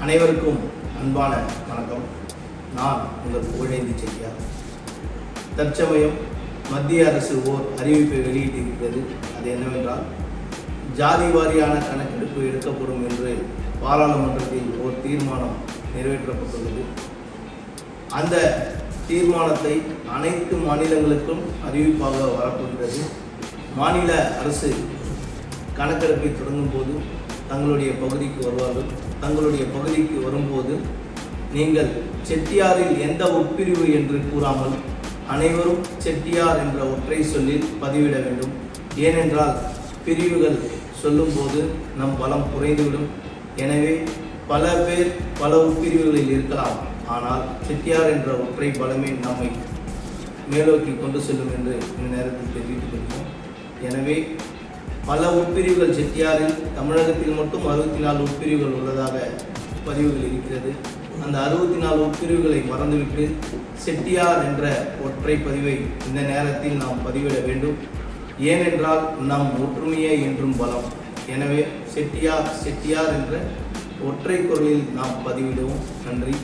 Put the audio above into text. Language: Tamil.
அனைவருக்கும் அன்பான வணக்கம். நான் உங்கள் புகழேந்தி செட்டியார். தற்சமயம் மத்திய அரசு ஓர் அறிவிப்பை வெளியிட்டிருக்கிறது. அது என்னவென்றால், ஜாதி வாரியான கணக்கெடுப்பு எடுக்கப்படும் என்று பாராளுமன்றத்தில் ஓர் தீர்மானம் நிறைவேற்றப்பட்டுள்ளது. அந்த தீர்மானத்தை அனைத்து மாநிலங்களுக்கும் அறிவிப்பாக வரப்போகிறது. மாநில அரசு கணக்கெடுப்பை தொடங்கும் போது தங்களுடைய பகுதிக்கு வருவார்கள். தங்களுடைய பகுதிக்கு வரும்போது நீங்கள் செட்டியாரில் எந்த உட்பிரிவு என்று கூறாமல் அனைவரும் செட்டியார் என்ற ஒற்றை சொல்லில் பதிவிட வேண்டும். ஏனென்றால் பிரிவுகள் சொல்லும்போது நம் பலம் குறைந்துவிடும். எனவே பல பேர் பல உட்பிரிவுகளில் இருக்கலாம். ஆனால் செட்டியார் என்ற ஒற்றை பலமே நம்மை மேலோக்கி கொண்டு செல்லும் என்று இந்த நேரத்தில் தெரிவித்துக் கொள்வோம். எனவே பல உட்பிரிவுகள் செட்டியாரில் தமிழகத்தில் மட்டும் 64 உட்பிரிவுகள் உள்ளதாக பதிவுகள் இருக்கிறது. அந்த 64 உட்பிரிவுகளை மறந்துவிட்டு செட்டியார் என்ற ஒற்றை பதிவை இந்த நேரத்தில் நாம் பதிவிட வேண்டும். ஏனென்றால் நம் ஒற்றுமையே என்றும் பலம். எனவே செட்டியார் செட்டியார் என்ற ஒற்றை குரலில் நாம் பதிவிடுவோம். நன்றி.